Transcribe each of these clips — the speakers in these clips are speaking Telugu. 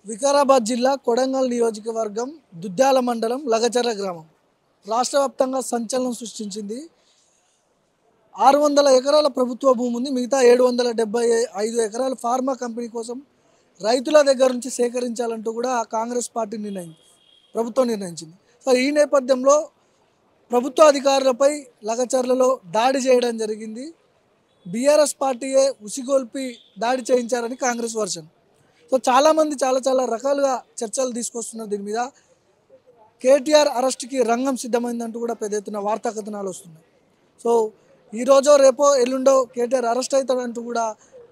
వికారాబాద్ జిల్లా కొడంగల్ నియోజకవర్గం దుద్యాల మండలం లగచర్ల గ్రామం రాష్ట్ర వ్యాప్తంగా సంచలనం సృష్టించింది. 600 ఎకరాల ప్రభుత్వ భూమి ఉంది. మిగతా 775 ఎకరాల ఫార్మా కంపెనీ కోసం రైతుల దగ్గర నుంచి సేకరించాలంటూ కూడా కాంగ్రెస్ పార్టీ ప్రభుత్వం నిర్ణయించింది. సో ఈ నేపథ్యంలో ప్రభుత్వ అధికారులపై లగచర్లలో దాడి చేయడం జరిగింది. బీఆర్ఎస్ పార్టీయే ఉసిగొల్పి దాడి చేయించారని కాంగ్రెస్ వర్షన్. సో చాలామంది చాలా రకాలుగా చర్చలు తీసుకొస్తున్నారు. దీని మీద కేటీఆర్ అరెస్ట్కి రంగం సిద్ధమైందంటూ కూడా పెద్ద ఎత్తున వార్తా కథనాలు వస్తున్నాయి. సో ఈరోజో రేపో ఎల్లుండో కేటీఆర్ అరెస్ట్ అవుతాడంటూ కూడా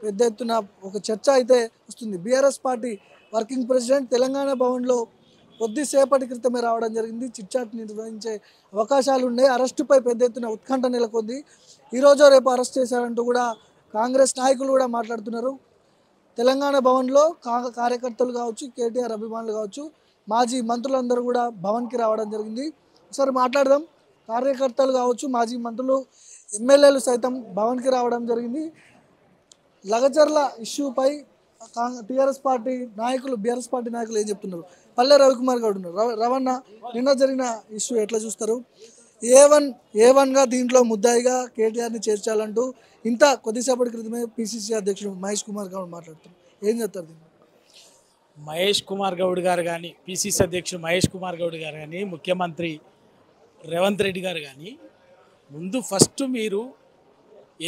పెద్ద ఎత్తున ఒక చర్చ అయితే వస్తుంది. BRS party working president Telangana భవన్లో కొద్దిసేపటి క్రితమే రావడం జరిగింది. చిట్చాట్ నిర్వహించే అవకాశాలు ఉన్నాయి. అరెస్టుపై పెద్ద ఎత్తున ఉత్కంఠ నెలకొంది. ఈరోజో రేపు అరెస్ట్ చేశారంటూ కూడా కాంగ్రెస్ నాయకులు కూడా మాట్లాడుతున్నారు. తెలంగాణ భవన్లో కార్యకర్తలు కావచ్చు, కేటీఆర్ అభిమానులు కావచ్చు, మాజీ మంత్రులందరూ కూడా భవన్కి రావడం జరిగింది. ఒకసారి మాట్లాడదాం. కార్యకర్తలు కావచ్చు, మాజీ మంత్రులు, ఎమ్మెల్యేలు సైతం భవన్కి రావడం జరిగింది. లగచర్ల ఇష్యూపై బీఆర్ఎస్ పార్టీ నాయకులు ఏం చెప్తున్నారు? పల్లె రవికుమార్ గౌడ్ ఉన్నారు. రవణ, నిన్న జరిగిన ఇష్యూ ఎట్లా చూస్తారు? ఏ1గా దీంట్లో ముద్దాయిగా కేటీఆర్ని చేర్చాలంటూ ఇంత కొద్దిసేపటి క్రితమే పిసిసి అధ్యక్షుడు మహేష్ కుమార్ గౌడ్ మాట్లాడుతున్నారు. ఏం చెప్తారు దీన్ని? మహేష్ కుమార్ గౌడ్ గారు కానీ, పిసిసి అధ్యక్షుడు మహేష్ కుమార్ గౌడ్ గారు కానీ, ముఖ్యమంత్రి రేవంత్ రెడ్డి గారు కానీ, ముందు ఫస్ట్ మీరు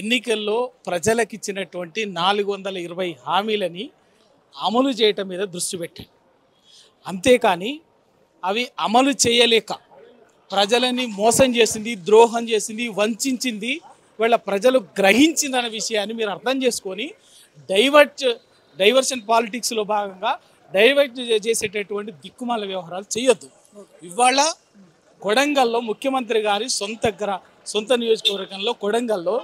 ఎన్నికల్లో ప్రజలకు ఇచ్చినటువంటి 420 హామీలని అమలు చేయటం మీద దృష్టి పెట్టండి. అంతేకాని అవి అమలు చేయలేక ప్రజలని మోసం చేసింది, ద్రోహం చేసింది, వంచింది, వీళ్ళ ప్రజలు గ్రహించిందన్న విషయాన్ని మీరు అర్థం చేసుకొని డైవర్షన్ పాలిటిక్స్లో భాగంగా డైవర్ట్ చేసేటటువంటి దిక్కుమాల వ్యవహారాలు చేయొద్దు. ఇవాళ కొడంగల్లో ముఖ్యమంత్రి గారి సొంత నియోజకవర్గంలో కొడంగల్లో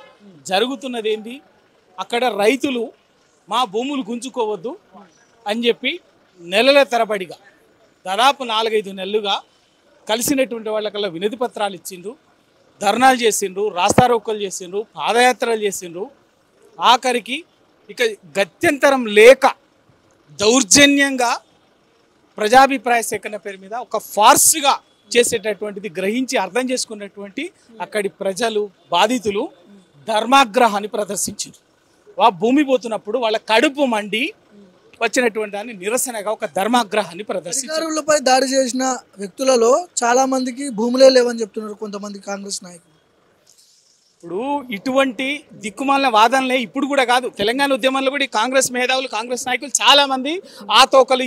జరుగుతున్నది ఏంటి? అక్కడ రైతులు మా భూములు గుంజుకోవద్దు అని చెప్పి నెలల తరబడిగా దాదాపు 4-5 నెలలుగా కలిసినటువంటి వాళ్ళకల్లా వినతి పత్రాలు ఇచ్చిండ్రు, ధర్నాలు చేసిండ్రు, రాస్తారోకోలు చేసిండ్రు, పాదయాత్రలు చేసిండ్రు. ఆఖరికి ఇక గత్యంతరం లేక దౌర్జన్యంగా ప్రజాభిప్రాయ సేకరణ పేరు మీద ఒక ఫార్స్గా చేసేటటువంటిది గ్రహించి అర్థం చేసుకున్నటువంటి అక్కడి ప్రజలు, బాధితులు ధర్మాగ్రహాన్ని ప్రదర్శించారు. భూమి పోతున్నప్పుడు వాళ్ళ కడుపు మండి వచ్చినటువంటి దాన్ని నిరసనగా ఒక ధర్మాగ్రహాన్ని ప్రదర్శించారు. అధికారులపై దాడి చేసిన వ్యక్తులలో చాలా మందికి భూములే లేవని చెప్తున్నారు కొంతమంది కాంగ్రెస్ నాయకులు. ఇప్పుడు ఇటువంటి దిక్కుమాలిన వాదనలే ఇప్పుడు కూడా కాదు, తెలంగాణ ఉద్యమంలో కూడా కాంగ్రెస్ మేధావులు, కాంగ్రెస్ నాయకులు చాలామంది ఆ తోకలు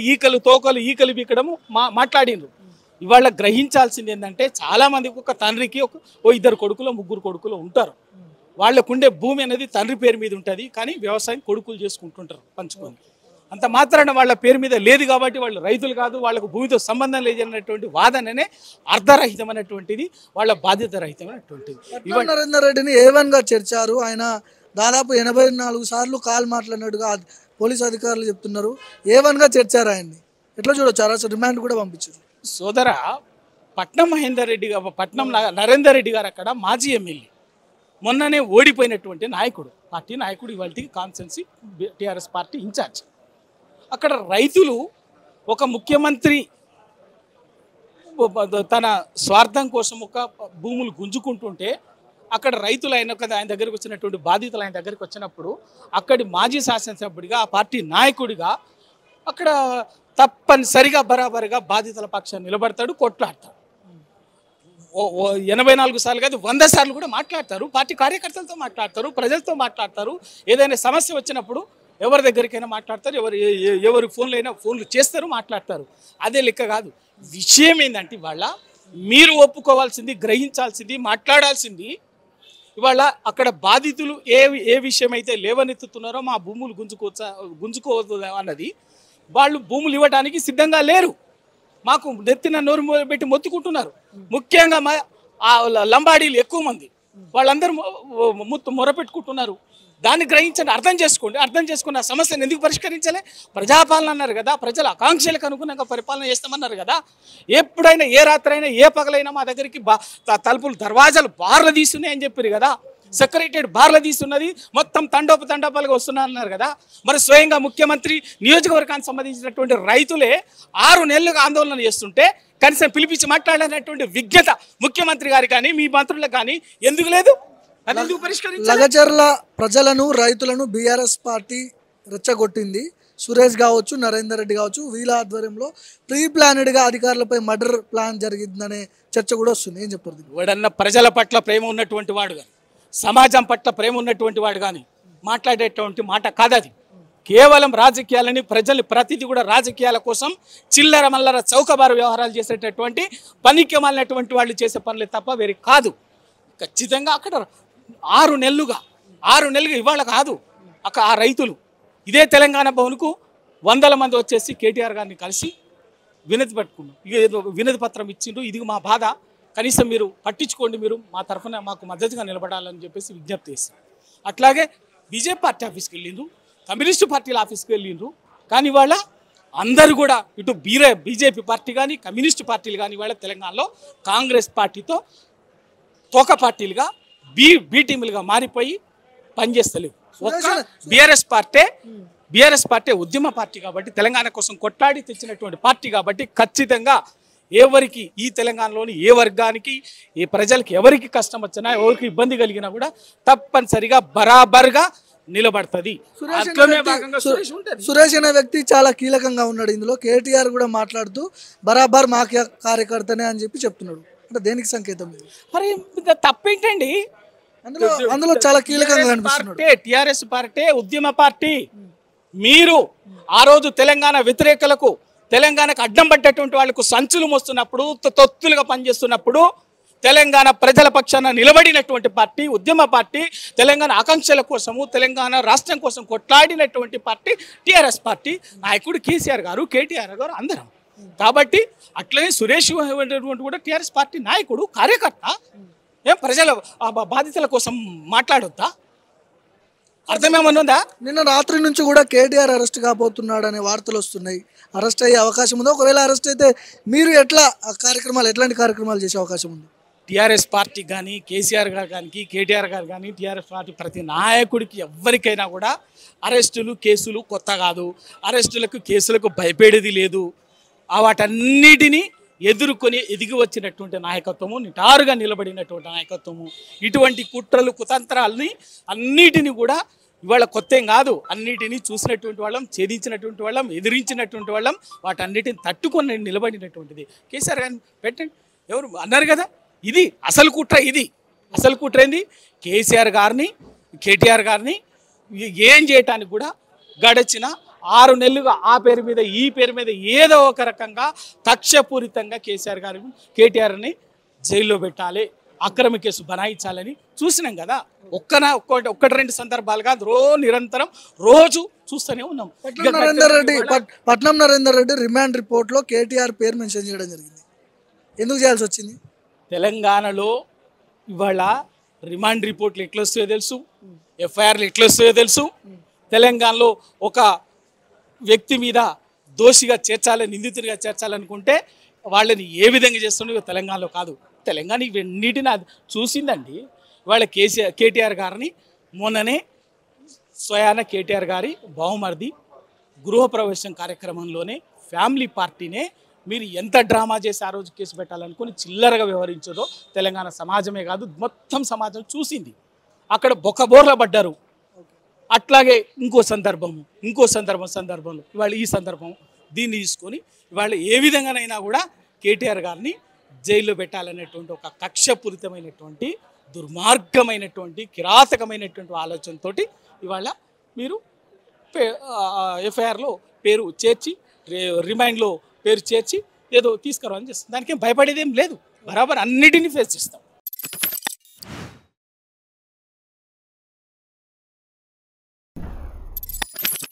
ఈకలు బీకడము మాట్లాడినరు. ఇవాళ గ్రహించాల్సింది ఏంటంటే చాలామందికి ఒక తండ్రికి ఓ 2 కొడుకులు 3 కొడుకులు ఉంటారు. వాళ్ళకుండే భూమి అనేది తండ్రి పేరు మీద ఉంటుంది, కానీ వ్యవసాయం కొడుకులు చేసుకుంటుంటారు పంచుకొని. అంత మాత్రాన వాళ్ళ పేరు మీద లేదు కాబట్టి వాళ్ళు రైతులు కాదు, వాళ్ళకు భూమితో సంబంధం లేదన్నటువంటి వాదననే అర్ధరహితమైనటువంటిది, వాళ్ళ బాధ్యత రహితమైనటువంటిది. నరేందర్ రెడ్డిని ఏ1గా చేర్చారు. ఆయన దాదాపు 84 సార్లు కాల్ మాట్లాడినట్టుగా పోలీసు అధికారులు చెప్తున్నారు. ఏ1గా చేర్చారు ఆయన్ని. ఎట్లా చూడొచ్చు? అసలు రిమాండ్ కూడా పంపించారు. సోదరా, పట్నం నరేందర్ రెడ్డి గారు అక్కడ మాజీ ఎమ్మెల్యే, మొన్ననే ఓడిపోయినటువంటి పార్టీ నాయకుడు, ఇవాళకి కాన్స్టిట్యున్సీ టీఆర్ఎస్ పార్టీ ఇన్ఛార్జ్. అక్కడ రైతులు ఒక ముఖ్యమంత్రి తన స్వార్థం కోసం ఒక భూములు గుంజుకుంటుంటే అక్కడ రైతులు ఆయన దగ్గరికి వచ్చినటువంటి బాధితులు ఆయన దగ్గరికి వచ్చినప్పుడు అక్కడి మాజీ శాసనసభ్యుడిగా, ఆ పార్టీ నాయకుడిగా అక్కడ తప్పనిసరిగా బరాబరిగా బాధితుల పక్షాన్ని నిలబడతాడు, కొట్లాడతాడు. 84 సార్లు కాదు, 100 సార్లు కూడా మాట్లాడతారు. పార్టీ కార్యకర్తలతో మాట్లాడతారు, ప్రజలతో మాట్లాడతారు. ఏదైనా సమస్య వచ్చినప్పుడు ఎవరి దగ్గరికైనా మాట్లాడతారు, ఎవరి ఫోన్లు చేస్తారు, మాట్లాడతారు. అదే లెక్క కాదు. విషయం ఏంటంటే ఇవాళ మీరు ఒప్పుకోవాల్సింది, గ్రహించాల్సింది, మాట్లాడాల్సింది, ఇవాళ అక్కడ బాధితులు ఏ విషయం అయితే లేవనెత్తుతున్నారో మా భూములు గుంజుకోవద్దు అన్నది, వాళ్ళు భూములు ఇవ్వడానికి సిద్ధంగా లేరు. మాకు నెత్తిన నోరు పెట్టి మొత్తుకుంటున్నారు. ముఖ్యంగా లంబాడీలు ఎక్కువ మంది, వాళ్ళందరూ మొరపెట్టుకుంటున్నారు. దాన్ని గ్రహించండి, అర్థం చేసుకోండి. అర్థం చేసుకున్న సమస్యను ఎందుకు పరిష్కరించలే? ప్రజాపాలన అన్నారు కదా, ప్రజల ఆకాంక్షలకు అనుగుణంగా పరిపాలన చేస్తామన్నారు కదా. ఎప్పుడైనా, ఏ రాత్రైనా, ఏ పగలైనా మా దగ్గరికి తలుపులు, దర్వాజాలు బార్లు తీస్తున్నాయని చెప్పారు కదా. సెక్రటరీ బార్ల తీస్తున్నది, మొత్తం తండోపతండోపాలుగా వస్తున్నారు కదా. మరి స్వయంగా ముఖ్యమంత్రి నియోజకవర్గానికి సంబంధించినటువంటి రైతులే 6 నెలలుగా ఆందోళన చేస్తుంటే కనీసం పిలిపించి మాట్లాడాలనేటువంటి విజ్ఞత ముఖ్యమంత్రి గారు కానీ మీ మంత్రులకు కానీ ఎందుకు లేదు? అది ఎందుకు పరిష్కరించాలి? లగచర్ల ప్రజలను రైతులను బీఆర్ఎస్ పార్టీ రెచ్చగొట్టింది. సురేష్ కావచ్చు, నరేందర్ రెడ్డి కావచ్చు, వీళ్ళ ఆధ్వర్యంలో ప్రీ ప్లానెడ్గా అధికారులపై మర్డర్ ప్లాన్ జరిగిందనే చర్చ కూడా వస్తుంది. ఏం చెప్పారు? వాడన్న ప్రజల పట్ల ప్రేమ ఉన్నటువంటి వాడు కానీ, సమాజం పట్ల ప్రేమ ఉన్నటువంటి వాడు కానీ మాట్లాడేటువంటి మాట కాదది. కేవలం రాజకీయాలని, ప్రజలు ప్రతిదీ కూడా రాజకీయాల కోసం చిల్లర మల్లర చౌకబారు వ్యవహారాలు చేసేటటువంటి పనికి మాలినటువంటి వాళ్ళు చేసే పనులే తప్ప వేరే కాదు. ఖచ్చితంగా అక్కడ 6 నెలలుగా ఇవాళ కాదు, అక్కడ ఆ రైతులు ఇదే తెలంగాణ భవన్కు 100 మంది వచ్చేసి కేటీఆర్ గారిని కలిసి వినతి పట్టుకున్నాం. ఏదో వినతి పత్రం ఇచ్చిండ్రు, ఇది మా బాధ, కనీసం మీరు పట్టించుకోండి, మీరు మా తరఫున మాకు మద్దతుగా నిలబడాలని చెప్పేసి విజ్ఞప్తి చేశారు. అట్లాగే బీజేపీ పార్టీ ఆఫీస్కి వెళ్ళిండ్రు, కమ్యూనిస్టు పార్టీల ఆఫీస్కి వెళ్ళిండ్రు. కానీ ఇవాళ అందరూ కూడా ఇటు బీజేపీ పార్టీ కానీ కమ్యూనిస్టు పార్టీలు కానీ ఇవాళ తెలంగాణలో కాంగ్రెస్ పార్టీతో తోక పార్టీలుగా బీ టీములుగా మారిపోయి పనిచేస్తలేవు. ఒక్క బీఆర్ఎస్ పార్టీ ఉద్యమ పార్టీ కాబట్టి, తెలంగాణ కోసం కొట్లాడి తెచ్చినటువంటి పార్టీ కాబట్టి ఖచ్చితంగా ఎవరికి ఈ తెలంగాణలోని ఏ వర్గానికి, ఏ ప్రజలకి ఎవరికి కష్టం వచ్చినా, ఎవరికి ఇబ్బంది కలిగినా కూడా తప్పనిసరిగా బరాబర్గా నిలబడుతుంది. సురేష్ అనే వ్యక్తి చాలా కీలకంగా ఉన్నాడు ఇందులో. కేటీఆర్ కూడా మాట్లాడుతూ బరాబర్ మా కార్యకర్తనే అని చెప్పి చెప్తున్నాడు. అంటే దేనికి సంకేతం? మరి తప్పేంటండి? అందులో చాలా కీలకంగా కనిపిస్తున్నాడు. టిఆర్ఎస్ పార్టీ ఉద్యమ పార్టీ. మీరు ఆ రోజు తెలంగాణ వ్యతిరేకులకు, తెలంగాణకు అడ్డం పట్టేటువంటి వాళ్ళకు సంచులు మోస్తున్నప్పుడు, తొత్తులుగా పనిచేస్తున్నప్పుడు తెలంగాణ ప్రజల పక్షాన నిలబడినటువంటి పార్టీ ఉద్యమ పార్టీ, తెలంగాణ ఆకాంక్షల కోసము, తెలంగాణ రాష్ట్రం కోసం కొట్లాడినటువంటి పార్టీ టిఆర్ఎస్ పార్టీ. నాయకుడు కేసీఆర్ గారు, కేటీఆర్ గారు అందరం. కాబట్టి అట్లనే సురేష్ కూడా టిఆర్ఎస్ పార్టీ నాయకుడు, కార్యకర్త. ఏం ప్రజల బాధితుల కోసం మాట్లాడొద్దా? అర్థమేమనుందా? నిన్న రాత్రి నుంచి కూడా కేటీఆర్ అరెస్ట్ కాబోతున్నాడు అనే వార్తలు వస్తున్నాయి. అరెస్ట్ అయ్యే అవకాశం ఉందా? ఒకవేళ అరెస్ట్ అయితే మీరు ఎట్లాంటి కార్యక్రమాలు చేసే అవకాశం ఉంది? టీఆర్ఎస్ పార్టీ కానీ, కేసీఆర్ గారు కానీ, కేటీఆర్ గారు కానీ, టీఆర్ఎస్ పార్టీ ప్రతి నాయకుడికి ఎవరికైనా కూడా అరెస్టులు, కేసులు కొత్త కాదు. అరెస్టులకు, కేసులకు భయపడేది లేదు. వాటన్నిటినీ ఎదుర్కొని ఎదిగి వచ్చినటువంటి నాయకత్వము, నిటారుగా నిలబడినటువంటి నాయకత్వము. ఇటువంటి కుట్రలు, కుతంత్రాలని అన్నిటినీ కూడా ఇవాళ కొత్త ఏం కాదు. అన్నిటినీ చూసినటువంటి వాళ్ళం, ఛేదించినటువంటి వాళ్ళం, ఎదిరించినటువంటి వాళ్ళం, వాటన్నిటిని తట్టుకొని నిలబడినటువంటిది. కేసీఆర్ గారిని పెట్టండి, ఎవరు అన్నారు కదా, ఇది అసలు కుట్ర. ఇది అసలు కుట్ర ఏంది? కేసీఆర్ గారిని, కేటీఆర్ గారిని ఏం చేయటానికి కూడా గడిచిన 6 నెలలుగా ఆ పేరు మీద, ఈ పేరు మీద ఏదో ఒక రకంగా కక్షపూరితంగా కేసీఆర్ గారు, కేటీఆర్ని జైల్లో పెట్టాలి, అక్రమ కేసు బనాయించాలని చూసినాం కదా. ఒక్కటి 2 సందర్భాలుగా నిరంతరం రోజు చూస్తూనే ఉన్నాం. పట్నం నరేందర్ రెడ్డి రిమాండ్ రిపోర్ట్లో కేటీఆర్ పేరు మెన్షన్ చేయడం జరిగింది. ఎందుకు చేయాల్సి వచ్చింది? తెలంగాణలో ఇవాళ రిమాండ్ రిపోర్ట్లు ఎట్లా వస్తాయో తెలుసు, ఎఫ్ఐఆర్లు ఎట్లా వస్తాయో తెలుసు. తెలంగాణలో ఒక వ్యక్తి మీద దోషిగా చేర్చాలని, నిందితుడిగా చేర్చాలనుకుంటే వాళ్ళని ఏ విధంగా చేస్తుండో తెలంగాణలో కాదు. తెలంగాణ ఇవన్నిటిని చూసిందండి. వాళ్ళ కేటీఆర్ గారిని మొన్ననే స్వయాన కేటీఆర్ గారి బహుమర్ది గృహప్రవేశం కార్యక్రమంలోనే ఫ్యామిలీ పార్టీనే మీరు ఎంత డ్రామా చేసి ఆ రోజు కేసు పెట్టాలనుకుని చిల్లరగా వ్యవహరించదో తెలంగాణ సమాజమే కాదు, మొత్తం సమాజం చూసింది. అక్కడ బొక్కబోర్ల పడ్డారు. అట్లాగే ఇంకో సందర్భంలో ఇవాళ ఈ సందర్భం దీన్ని తీసుకొని ఇవాళ ఏ విధంగానైనా కూడా కేటీఆర్ గారిని జైల్లో పెట్టాలనేటువంటి ఒక కక్షపూరితమైనటువంటి, దుర్మార్గమైనటువంటి, కిరాతకమైనటువంటి ఆలోచనతో ఇవాళ మీరు ఎఫ్ఐఆర్లో పేరు చేర్చి, రిమైండ్లో పేరు చేర్చి ఏదో తీసుకురావాలని చేస్తుంది. దానికి భయపడేదేం లేదు. బరాబర్ అన్నిటినీ ఫేస్ చేస్తాం.